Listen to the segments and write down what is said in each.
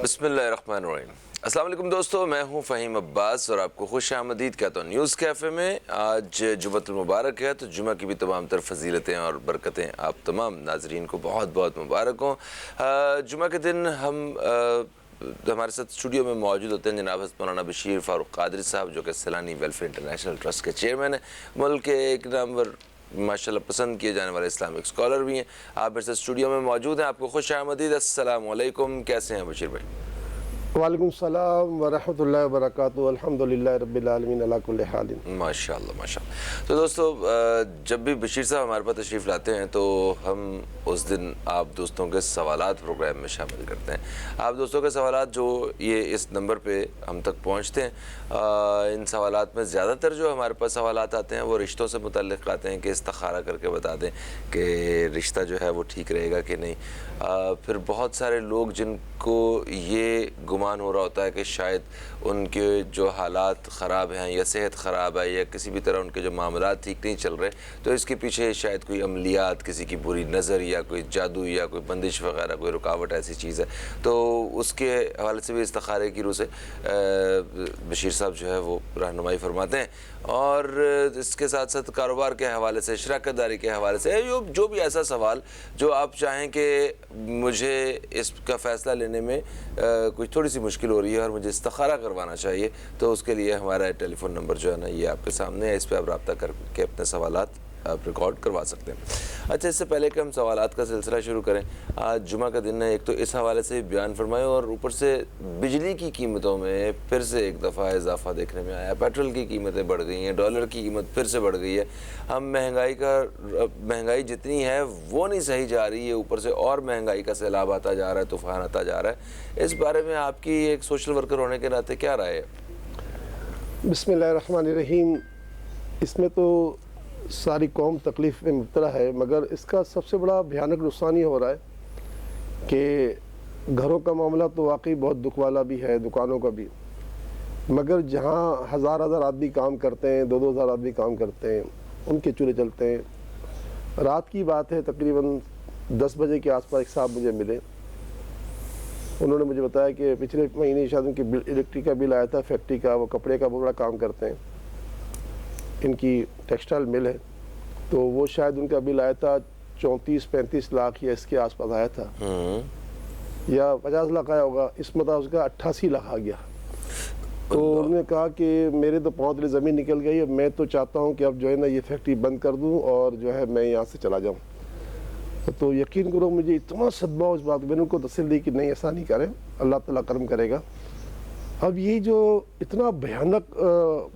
بسم اللہ الرحمن الرحیم۔ السلام علیکم دوستو، میں ہوں فہیم عباس اور آپ کو خوش آمدید کہتا ہوں نیوز کیفے میں۔ آج جمعۃ المبارک ہے، تو جمعہ کی بھی تمام تر فضیلتیں اور برکتیں آپ تمام ناظرین کو بہت بہت مبارک ہوں۔ جمعہ کے دن ہمارے ساتھ اسٹوڈیو میں موجود ہوتے ہیں جناب حضرت مولانا بشیر فاروق قادری صاحب، جو کہ سیلانی ویلفیئر انٹرنیشنل ٹرسٹ کے چیئرمین ہیں، ملک کے ایک نامور ماشاءاللہ پسند کیے جانے والے اسلامک اسکالر بھی ہیں۔ آپ میرے ساتھ اسٹوڈیو میں موجود ہیں، آپ کو خوش آمدید۔ السلام علیکم، کیسے ہیں بشیر بھائی؟ وعلیکم السلام ورحمۃ اللہ وبرکاتہ۔ الحمدللہ رب العالمین علی کل حال۔ ماشاءاللہ ماشاءاللہ۔ تو دوستو، جب بھی بشیر صاحب ہمارے پاس تشریف لاتے ہیں تو ہم اس دن آپ دوستوں کے سوالات پروگرام میں شامل کرتے ہیں۔ آپ دوستوں کے سوالات جو یہ اس نمبر پہ ہم تک پہنچتے ہیں، ان سوالات میں زیادہ تر جو ہمارے پاس سوالات آتے ہیں وہ رشتوں سے متعلق آتے ہیں کہ استخارہ کر کے بتا دیں کہ رشتہ جو ہے وہ ٹھیک رہے گا کہ نہیں۔ پھر بہت سارے لوگ جن کو یہ گمان ہو رہا ہوتا ہے کہ شاید ان کے جو حالات خراب ہیں یا صحت خراب ہے یا کسی بھی طرح ان کے جو معاملات ٹھیک نہیں چل رہے، تو اس کے پیچھے شاید کوئی عملیات، کسی کی بری نظر یا کوئی جادو یا کوئی بندش وغیرہ، کوئی رکاوٹ ایسی چیز ہے، تو اس کے حوالے سے بھی استخارے کی روح سے بشیر صاحب جو ہے وہ رہنمائی فرماتے ہیں۔ اور اس کے ساتھ ساتھ کاروبار کے حوالے سے، شراکت داری کے حوالے سے، جو بھی ایسا سوال جو آپ چاہیں کہ مجھے اس کا فیصلہ لینے میں کوئی تھوڑی سی مشکل ہو رہی ہے اور مجھے استخارہ کروانا چاہیے، تو اس کے لیے ہمارا ٹیلی فون نمبر جو ہے نا یہ آپ کے سامنے ہے، اس پہ آپ رابطہ کر کے اپنے سوالات آپ ریکارڈ کروا سکتے ہیں۔ اچھا، اس سے پہلے کہ ہم سوالات کا سلسلہ شروع کریں، آج جمعہ کا دن ہے، ایک تو اس حوالے سے بیان فرمائیں، اور اوپر سے بجلی کی قیمتوں میں پھر سے ایک دفعہ اضافہ دیکھنے میں آیا، پیٹرول کی قیمتیں بڑھ گئی ہیں، ڈالر کی قیمت پھر سے بڑھ گئی ہے۔ ہم مہنگائی جتنی ہے وہ نہیں صحیح جا رہی ہے، اوپر سے اور مہنگائی کا سیلاب آتا جا رہا ہے، طوفان آتا جا رہا ہے۔ اس بارے میں آپ کی ایک سوشل ورکر ہونے کے ناطے کیا رائے ہے؟ بسم اللہ الرحمن الرحیم۔ اس میں تو ساری قوم تکلیف میں مبتلا ہے، مگر اس کا سب سے بڑا بھیانک نقصان یہ ہو رہا ہے کہ گھروں کا معاملہ تو واقعی بہت دکھ والا بھی ہے، دکانوں کا بھی، مگر جہاں ہزار آدمی کام کرتے ہیں، 2,000 آدمی کام کرتے ہیں، ان کے چولہے چلتے ہیں۔ رات کی بات ہے، تقریباً 10 بجے کے آس پاس ایک صاحب مجھے ملے، انہوں نے مجھے بتایا کہ پچھلے مہینے شاید ان کی الیکٹرک کا بل آیا تھا، فیکٹری کا، وہ کپڑے کا بہت بڑا کام کرتے ہیں، ان کی ٹیکسٹائل مل ہے، تو وہ شاید ان کا بل آیا تھا 34-35 لاکھ یا اس کے آس پاس آیا تھا، یا 50 لاکھ آیا ہوگا، اس مطلب اس کا 88 لاکھ آ گیا۔ تو انہوں نے کہا کہ میرے تو پاؤں تلے زمین نکل گئی ہے، میں تو چاہتا ہوں کہ اب جو ہے نا یہ فیکٹری بند کر دوں اور جو ہے میں یہاں سے چلا جاؤں۔ تو یقین کرو مجھے اتنا صدمہ اس بات، میں نے ان کو تسلی دی کہ نہیں، ایسا نہیں کریں، اللہ تعالیٰ کرم کرے گا۔ اب یہ جو اتنا بھیانک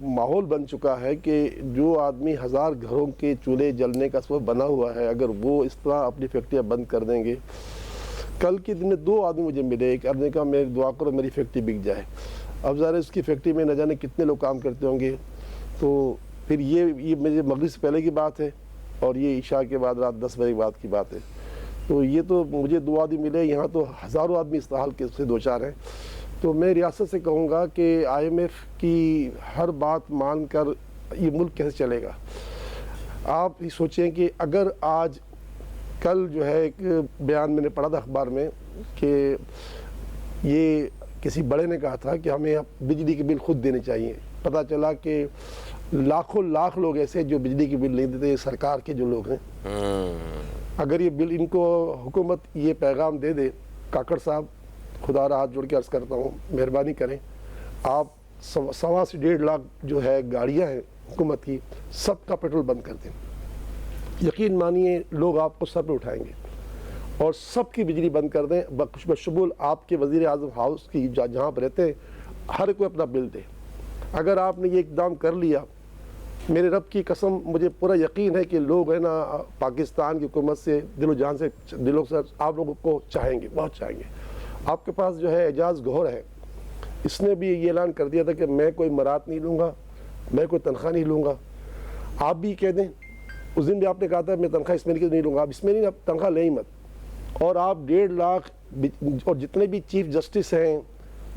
ماحول بن چکا ہے کہ جو آدمی 1000 گھروں کے چولہے جلنے کا سبب بنا ہوا ہے، اگر وہ اس طرح اپنی فیکٹریاں بند کر دیں گے۔ کل کے دن میں 2 آدمی مجھے ملے، ایک آدمی نے کہا میری دعا کرو میری فیکٹری بک جائے۔ اب ظاہر ہے اس کی فیکٹری میں نہ جانے کتنے لوگ کام کرتے ہوں گے، تو پھر یہ مجھے مغرب سے پہلے کی بات ہے اور یہ عشاء کے بعد رات 10 بجے کے بعد کی بات ہے۔ تو یہ تو مجھے 2 آدمی ملے، یہاں تو ہزاروں آدمی اس حال کے سے دوچار ہیں۔ تو میں ریاست سے کہوں گا کہ IMF کی ہر بات مان کر یہ ملک کیسے چلے گا؟ آپ یہ سوچیں کہ اگر آج کل جو ہے ایک بیان میں نے پڑھا تھا اخبار میں کہ یہ کسی بڑے نے کہا تھا کہ ہمیں بجلی کے بل خود دینے چاہیے۔ پتہ چلا کہ لاکھوں لاکھ لوگ ایسے جو بجلی کے بل نہیں دیتے، سرکار کے جو لوگ ہیں۔ اگر یہ بل ان کو حکومت یہ پیغام دے دے، کاکڑ صاحب خدا را ہاتھ جوڑ کے عرض کرتا ہوں، مہربانی کریں، آپ 1.25 سے 1.5 لاکھ جو ہے گاڑیاں ہیں حکومت کی، سب کا پیٹرول بند کر دیں۔ یقین مانیے لوگ آپ کو سر پہ اٹھائیں گے اور سب کی بجلی بند کر دیں، بشمول آپ کے وزیر اعظم ہاؤس کی جہاں پر رہتے ہیں، ہر کوئی اپنا بل دے۔ اگر آپ نے یہ اقدام کر لیا، میرے رب کی قسم مجھے پورا یقین ہے کہ لوگ ہے نا پاکستان کی حکومت سے دلوں سے آپ لوگوں کو چاہیں گے، بہت چاہیں گے۔ آپ کے پاس جو ہے اعجاز گوہر ہے، اس نے بھی یہ اعلان کر دیا تھا کہ میں کوئی مراد نہیں لوں گا، میں کوئی تنخواہ نہیں لوں گا۔ آپ بھی کہہ دیں، اس دن بھی آپ نے کہا تھا میں تنخواہ اس میں نہیں لوں گا، اب اس میں نہیں، اب تنخواہ لیں ہی مت۔ اور آپ 1.5 لاکھ اور جتنے بھی چیف جسٹس ہیں،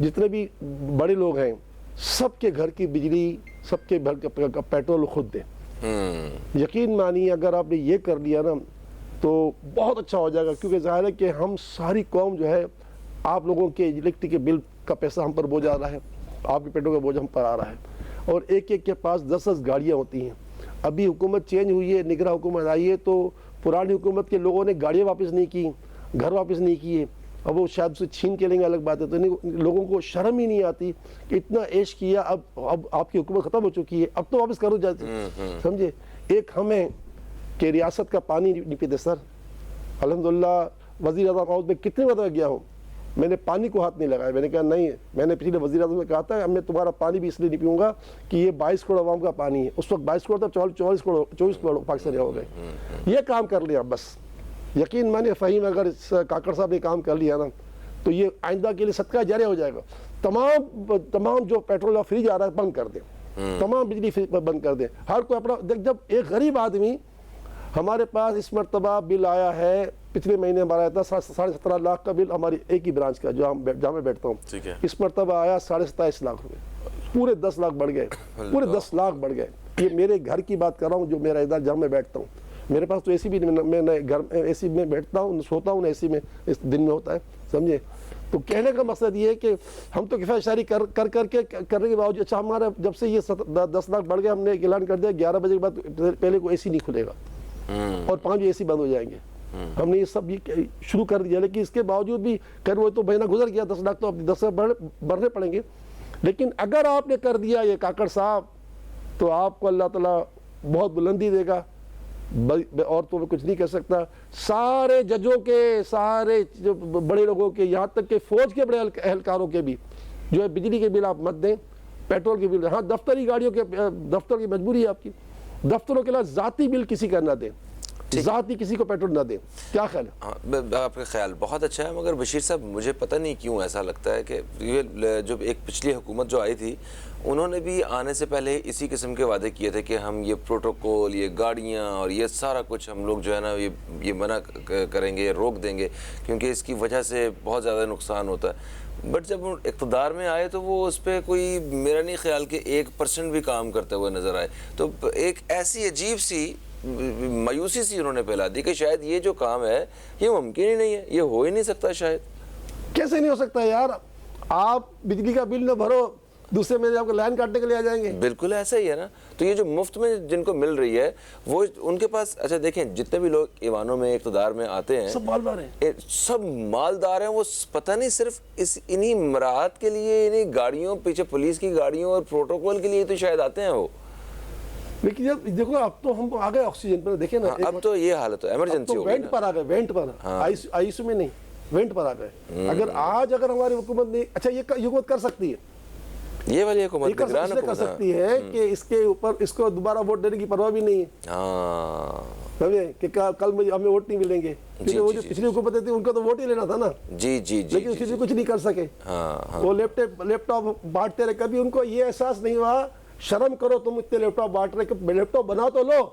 جتنے بھی بڑے لوگ ہیں، سب کے گھر کی بجلی، سب کے گھر کا پیٹرول خود دیں۔ یقین مانیے اگر آپ نے یہ کر لیا نا تو بہت اچھا ہو جائے گا، کیونکہ ظاہر ہے کہ ہم ساری قوم جو ہے آپ لوگوں کے الیکٹرک کے بل کا پیسہ ہم پر بوجھ آ رہا ہے, آپ کے پیٹوں کا بوجھ ہم پر آ رہا ہے, اور ایک ایک کے پاس 10 گاڑیاں ہوتی ہیں. ابھی حکومت چینج ہوئی ہے, نگراں حکومت آئی ہے, تو پرانی حکومت کے لوگوں نے گاڑیاں واپس نہیں کی, گھر واپس نہیں کیے, اب وہ شاید اسے چھین کے لیں گے, الگ بات ہے. تو لوگوں کو شرم ہی نہیں آتی کہ اتنا عیش کیا, اب آپ کی حکومت ختم ہو چکی ہے, اب تو واپس کرو جاتے, سمجھے. ایک ہمیں کہ ریاست کا پانی نہیں پیتے سر. الحمدللہ وزیر اعظم ہاؤس میں کتنے مرتبہ گیا ہوں, میں نے پانی کو ہاتھ نہیں لگایا. میں نے کہا نہیں, میں نے پچھلے وزیر اعظم سے کہا تھا میں تمہارا پانی بھی اس لیے نہیں پیوں گا کہ یہ 22 کروڑ عوام کا پانی ہے. اس وقت 22 کروڑ تھا, 24 کروڑ پاکستانی ہو گئے. یہ کام کر لیا بس. یقین مانے فہیم, اگر کاکڑ صاحب نے کام کر لیا نا تو یہ آئندہ کے لیے صدقہ جاریہ ہو جائے گا. تمام جو پیٹرول فری جا رہا ہے بند کر دیں, تمام بجلی بند کر دیں. ہر کوئی اپنا, جب ایک غریب آدمی, ہمارے پاس اس مرتبہ بل آیا ہے, پچھلے مہینے ہمارا آیا تھا 17.5 لاکھ کا بل, ہماری ایک ہی برانچ کا جہاں میں بیٹھتا ہوں. اس مرتبہ آیا 27.5 لاکھ روپے, پورے 10 لاکھ بڑھ گئے, پورے 10 لاکھ بڑھ گئے. یہ میرے گھر کی بات کر رہا ہوں, جو میرا ادارہ جہاں میں بیٹھتا ہوں. میرے پاس تو اے سی بھی نہیں, میں گھر اے سی میں بیٹھتا ہوں, سوتا ہوں اے سی میں, اس دن میں ہوتا ہے, سمجھے. تو کہنے کا مقصد یہ ہے کہ ہم تو کفایت شعاری کر کے کرنے کے باوجود, اچھا ہمارا جب سے یہ 10 لاکھ بڑھ گئے, ہم نے ایک اعلان کر دیا 11 بجے کے بعد پہلے کوئی اے سی نہیں کھلے گا اور 5 بجے اے سی بند ہو جائیں گے. ہم نے یہ سب شروع کر دیا, لیکن اس کے باوجود بھی خیر وہ تو مہینہ گزر گیا, 10 لاکھ تو اب 10 سے بڑھنے پڑیں گے. لیکن اگر آپ نے کر دیا یہ کاکڑ صاحب, تو آپ کو اللہ تعالیٰ بہت بلندی دے گا, اور تو میں کچھ نہیں کر سکتا. سارے ججوں کے, سارے جو بڑے لوگوں کے, یہاں تک کہ فوج کے بڑے اہلکاروں کے بھی, جو ہے بجلی کے بل آپ مت دیں, پیٹرول کے بل, ہاں دفتری گاڑیوں کے, دفتر کی مجبوری ہے آپ کی, دفتروں کے علاوہ ذاتی بل کسی کا نہ دیں, ذاتی کسی کو پیٹرول نہ دیں. کیا خیال ہے؟ آپ کا خیال بہت اچھا ہے, مگر بشیر صاحب مجھے پتہ نہیں کیوں ایسا لگتا ہے کہ یہ جو ایک پچھلی حکومت جو آئی تھی, انہوں نے بھی آنے سے پہلے اسی قسم کے وعدے کیے تھے کہ ہم یہ پروٹوکول, یہ گاڑیاں اور یہ سارا کچھ ہم لوگ جو ہے نا یہ منع کریں گے, روک دیں گے, کیونکہ اس کی وجہ سے بہت زیادہ نقصان ہوتا ہے. بٹ جب اقتدار میں آئے تو وہ اس پہ کوئی, میرا نہیں خیال کہ 1% بھی کام کرتے ہوئے نظر آئے. تو ایک ایسی عجیب سی مایوسی سی انہوں نے پھیلا دی کہ شاید یہ جو کام ہے یہ ممکن ہی نہیں ہے, یہ ہو ہی نہیں سکتا. شاید کیسے نہیں ہو سکتا یار, آپ بجلی کا بل نہ بھرو, دوسرے مہینے آپ کو لائن کاٹنے کے لیے آ جائیں گے. بالکل ایسا ہی ہے نا. تو یہ جو مفت میں جن کو مل رہی ہے وہ ان کے پاس, اچھا دیکھیں جتنے بھی لوگ ایوانوں میں اقتدار میں آتے ہیں سب مالدار ہیں, سب مالدار ہیں. وہ پتہ نہیں صرف انہی مراحت کے لیے, انہی گاڑیوں, پیچھے پولیس کی گاڑیوں اور پروٹوکول کے لیے تو شاید آتے ہیں وہ. لیکن جب دیکھو اب تو ہم آ گئے آکسیجن پر, دیکھیں نا اب تو یہ حالت ہے, ایمرجنسی ہو گئی. وینٹ پر آ گئے, وینٹ پر, آئی سی میں نہیں, وینٹ پر آ گئے. اگر ہماری حکومت نے, اچھا یہ حکومت کر سکتی ہے, یہ والی حکومت کر سکتی ہے کہ اس کے اوپر اس کو دوبارہ ووٹ دینے کی پرواہ بھی نہیں ہے. سمجھے کہ کل ہمیں ووٹ نہیں ملیں گے, کیونکہ وہ جو پچھلی حکومتیں تھیں ان کو تو ووٹ ہی لینا تھا نا. لیکن اس لیے کچھ نہیں کر سکے. وہ لیپ ٹاپ بانٹتے رہے, کبھی ان کو یہ احساس نہیں ہوا, شرم کرو تم اتنے لیپ ٹاپ بانٹ رہے, لیپ ٹاپ بنا تو لو.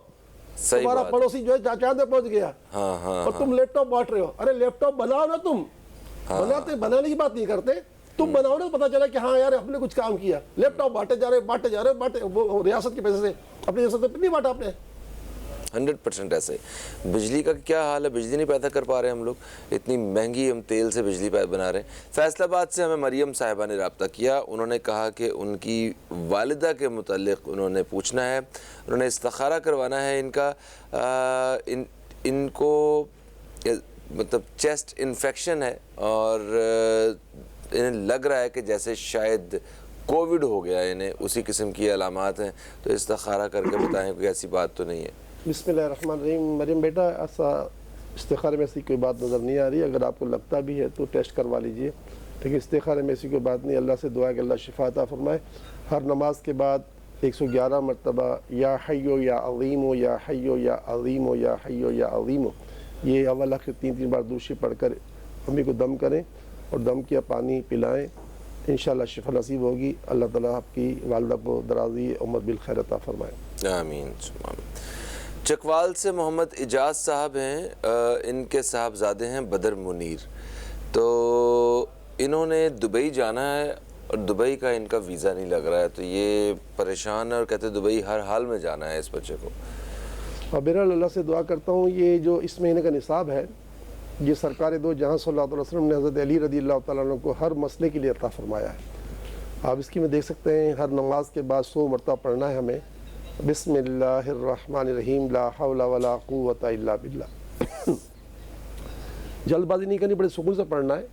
تمہارا پڑوسی جو ہے چاند پہ پہنچ گیا اور تم لیپ ٹاپ بانٹ رہے ہو. ارے لیپ ٹاپ بناؤ نا, تم بنانے کی بات نہیں کرتے, تم بناؤ نا, پتا چلا کہ ہاں یار ہم نے کچھ کام کیا. لیپ ٹاپ بانٹے جا رہے, وہ ریاست کے پیسے سے, اپنی ریاست سے نہیں بانٹا آپ نے. 100% ایسے. بجلی کا کیا حال ہے, بجلی نہیں پیدا کر پا رہے ہم لوگ, اتنی مہنگی ہم تیل سے بجلی بنا رہے ہیں. فیصل آباد سے ہمیں مریم صاحبہ نے رابطہ کیا. انہوں نے کہا کہ ان کی والدہ کے متعلق انہوں نے پوچھنا ہے, انہوں نے استخارہ کروانا ہے. ان کا ان کو مطلب چیسٹ انفیکشن ہے اور انہیں لگ رہا ہے کہ جیسے شاید کووڈ ہو گیا انہیں, اسی قسم کی علامات ہیں. تو استخارہ کر کے بتائیں, کوئی ایسی بات تو نہیں ہے. بسم اللہ الرحمن الرحیم. مریم بیٹا, ایسا استخارے میں ایسی کوئی بات نظر نہیں آ رہی. اگر آپ کو لگتا بھی ہے تو ٹیسٹ کروا لیجئے, لیکن استخارے میں ایسی کوئی بات نہیں. اللہ سے دعا ہے کہ اللہ شفا عطا فرمائے. ہر نماز کے بعد 111 مرتبہ یا حیو یا عظیم یا حیو یا عظیم یا حیو یا عظیم, یہ اول آخر 3 بار دوشی پڑھ کر امی کو دم کریں اور دم کیا پانی پلائیں, انشاءاللہ شفا نصیب ہوگی. اللہ تعالیٰ آپ کی والدہ کو درازی عمر بالخیر عطا فرمائے. آمین. چکوال سے محمد اجاز صاحب ہیں, ان کے صاحبزادے ہیں بدر منیر. تو انہوں نے دبئی جانا ہے اور دبئی کا ان کا ویزا نہیں لگ رہا ہے, تو یہ پریشان ہے اور کہتے دبئی ہر حال میں جانا ہے اس بچے کو. اور بہرحال اللہ سے دعا کرتا ہوں, یہ جو اس مہینے کا نصاب ہے یہ سرکار دو جہاں صلی اللہ علیہ وسلم نے حضرت علی رضی اللہ تعالیٰ عنہ کو ہر مسئلے کے لیے عطا فرمایا ہے. آپ اس کی میں دیکھ سکتے ہیں ہر نماز کے بعد 100 مرتبہ پڑھنا ہے ہمیں بسم اللہ الرحمن الرحیم لا حول ولا قوت الا باللہ. جلد بازی نہیں کرنی، بڑے سکون سے پڑھنا ہے.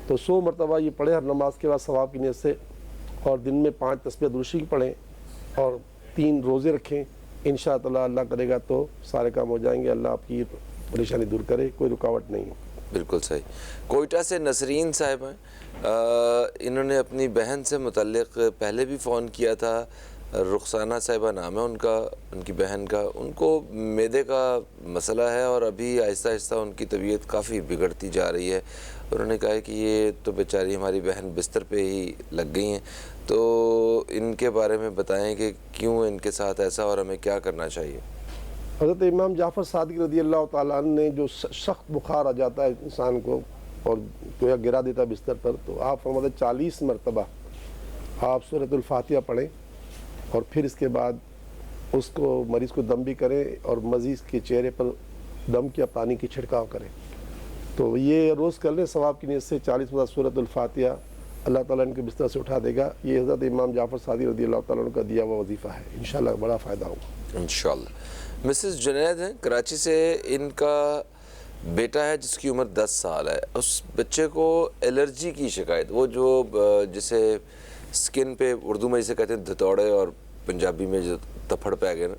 تو 100 مرتبہ یہ پڑھیں ہر نماز کے بعد ثواب کی نیت سے، اور دن میں 5 تسبیح درود شریف پڑھیں اور 3 روزے رکھیں. انشاءاللہ اللہ کرے گا تو سارے کام ہو جائیں گے. اللہ آپ کی پریشانی دور کرے، کوئی رکاوٹ نہیں. بالکل صحیح. کوئٹہ سے نسرین صاحب ہیں، انہوں نے اپنی بہن سے متعلق پہلے بھی فون کیا تھا. رخسانہ صاحبہ نام ہے ان کا، ان کی بہن کا. ان کو معدے کا مسئلہ ہے اور ابھی آہستہ آہستہ ان کی طبیعت کافی بگڑتی جا رہی ہے. انہوں نے کہا کہ یہ تو بیچاری ہماری بہن بستر پہ ہی لگ گئی ہیں، تو ان کے بارے میں بتائیں کہ کیوں ان کے ساتھ ایسا اور ہمیں کیا کرنا چاہیے. حضرت امام جعفر صادق رضی اللہ تعالیٰ عنہ نے جو سخت بخار آ جاتا ہے انسان کو اور گویا گرا دیتا ہے بستر پر، تو آپ فرماتے 40 مرتبہ آپ سورۃ الفاتحہ پڑھیں اور پھر اس کے بعد اس کو مریض کو دم بھی کریں اور مریض کے چہرے پر دم کیا پانی کی چھڑکاؤ کریں. تو یہ روز کر لیں ثواب کی نیت سے 40 مرتبہ سورۃ الفاتحہ، اللہ تعالیٰ ان کے بستر سے اٹھا دے گا. یہ حضرت امام جعفر صادق رضی اللہ تعالیٰ عنہ کا دیا ہوا وظیفہ ہے، انشاءاللہ بڑا فائدہ ہوگا. انشاءاللہ. مسز جنید ہیں کراچی سے، ان کا بیٹا ہے جس کی عمر 10 سال ہے. اس بچے کو الرجی کی شکایت، وہ جو جسے سکن پہ اردو میں جسے کہتے ہیں دھتوڑے اور پنجابی میں جو تپھڑ پہ گئے نا،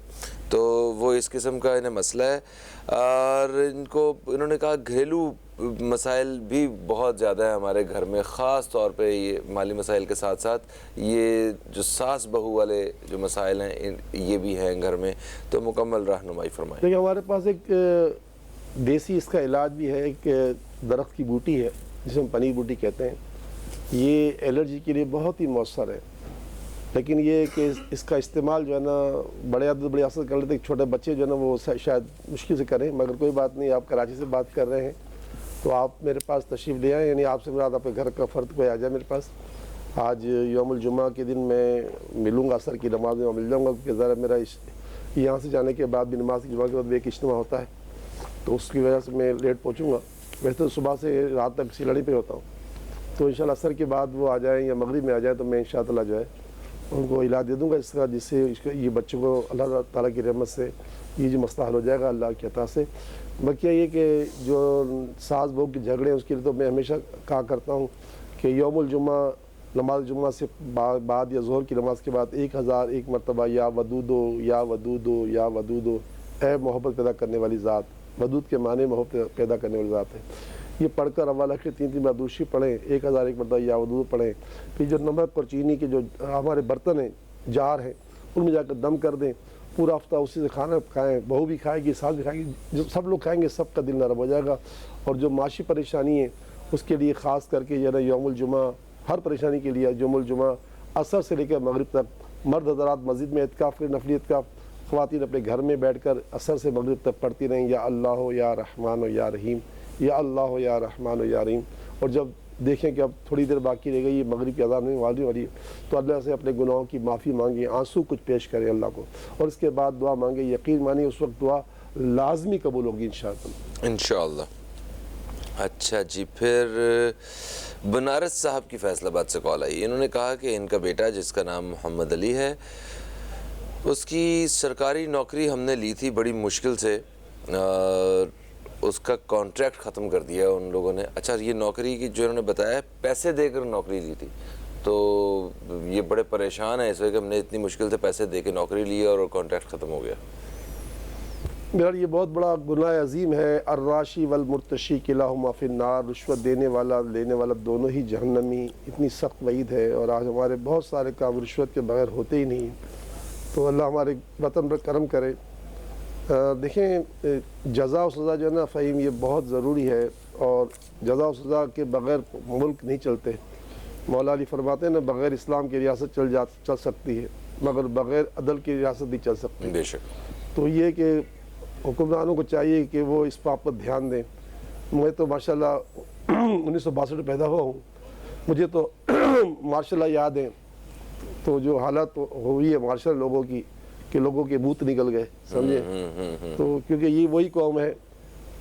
تو وہ اس قسم کا انہیں مسئلہ ہے. اور ان کو انہوں نے کہا گھریلو مسائل بھی بہت زیادہ ہیں ہمارے گھر میں، خاص طور پہ یہ مالی مسائل کے ساتھ ساتھ یہ جو ساس بہو والے جو مسائل ہیں یہ بھی ہیں گھر میں. تو مکمل رہنمائی فرمائیں. دیکھیں ہمارے پاس ایک دیسی اس کا علاج بھی ہے. ایک درخت کی بوٹی ہے جسے ہم پنیر بوٹی کہتے ہیں. یہ الرجی کے لیے بہت ہی مؤثر ہے، لیکن یہ کہ اس کا استعمال جو ہے نا بڑے عدد بڑی اثر کر لیتے. چھوٹے بچے جو ہے نا وہ شاید مشکل سے کریں، مگر کوئی بات نہیں. آپ کراچی سے بات کر رہے ہیں تو آپ میرے پاس تشریف لے آئیں، یعنی آپ سے مراد آپ کے گھر کا فرد کوئی آ جائے میرے پاس. آج یوم الجمعہ کے دن میں ملوں گا، عصر کی نماز میں مل جاؤں گا، کیونکہ ذرا میرا یہاں سے جانے کے بعد بھی نماز کی جمعہ کے بعد ایک اجتماع ہوتا ہے، تو اس کی وجہ سے میں لیٹ پہنچوں گا. ویسے تو صبح سے رات تک سیلڑی پہ ہوتا ہوں. تو انشاءاللہ عصر کے بعد وہ آ جائیں یا مغرب میں آ جائیں تو میں انشاءاللہ جو ہے ان کو علاج دے دوں گا اس کا، جس سے یہ بچوں کو اللہ تعالیٰ کی رحمت سے یہ جو مسئلہ حل ہو جائے گا اللہ کی عطا سے. باقی یہ کہ جو ساس بہو کے جھگڑے ہیں اس کے لیے تو میں ہمیشہ کہا کرتا ہوں کہ یوم الجمعہ نماز جمعہ سے بعد یا ظہر کی نماز کے بعد 1001 مرتبہ یا ودودو یا ودودو یا ودودو، اے محبت پیدا کرنے والی ذات. ودود کے معنی محبت پیدا کرنے والی ذات ہے. یہ پڑھ کر اول آخر 3 بار درود شریف پڑھیں، 1001 مرتبہ یا ودودو پڑھیں. پھر جو نمک اور چینی کے جو ہمارے برتن ہیں، جار ہیں، ان میں جا کر دم کر دیں. پورا ہفتہ اسی سے کھانا کھائیں، بہو بھی کھائے گی، ساس بھی کھائے گی. جو سب لوگ کھائیں گے سب کا دل نرم ہو جائے گا. اور جو معاشی پریشانی ہے اس کے لیے خاص کر کے یہ یوم الجمعہ، ہر پریشانی کے لیے یوم الجمعہ عصر سے لے کر مغرب تک مرد حضرات مسجد میں اعتکاف کریں، نفلی اعتکاف. خواتین اپنے گھر میں بیٹھ کر عصر سے مغرب تک پڑھتی رہیں یا اللہ ہو یا رحمان ہو یا رحیم، یا اللہ ہو یا رحمان ہو یا رحیم. اور جب دیکھیں کہ اب تھوڑی دیر باقی رہ گئی، یہ مغرب کی اذان ہونے والی ہے، تو اللہ سے اپنے گناہوں کی معافی مانگیں، آنسو کچھ پیش کریں اللہ کو، اور اس کے بعد دعا مانگیں. یقین مانیں اس وقت دعا لازمی قبول ہوگی انشاءاللہ. انشاءاللہ. اچھا جی، پھر بنارس صاحب کی فیصل آباد سے کال آئی. انہوں نے کہا کہ ان کا بیٹا جس کا نام محمد علی ہے، اس کی سرکاری نوکری ہم نے لی تھی بڑی مشکل سے، اس کا کانٹریکٹ ختم کر دیا ان لوگوں نے. اچھا، یہ نوکری کی جو انہوں نے بتایا پیسے دے کر نوکری لی تھی، تو یہ بڑے پریشان ہیں اس وقت کہ ہم نے اتنی مشکل سے پیسے دے کے نوکری لی اور کانٹریکٹ ختم ہو گیا. میرا یہ بہت بڑا گناہ عظیم ہے. الراشی والمرتشی کلاہما فی النار. رشوت دینے والا لینے والا دونوں ہی جہنمی. اتنی سخت وعید ہے، اور آج ہمارے بہت سارے کام رشوت کے بغیر ہوتے ہی نہیں. تو اللہ ہمارے وطن پر کرم کرے. دیکھیں جزا و سزا جو ہے نا فہیم، یہ بہت ضروری ہے، اور جزا و سزا کے بغیر ملک نہیں چلتے. مولا علی فرماتے ہیں نا، بغیر اسلام کی ریاست چل سکتی ہے مگر بغیر عدل کی ریاست نہیں چل سکتی. بے شک. تو یہ کہ حکمرانوں کو چاہیے کہ وہ اس بات پر دھیان دیں. میں تو ماشاءاللہ 1962 پیدا ہوا ہوں، مجھے تو ماشاءاللہ یاد ہے تو جو حالت ہوئی ہے ماشاءاللہ لوگوں کی، کہ لوگوں کے بھوت نکل گئے، سمجھے. تو کیونکہ یہ وہی قوم ہے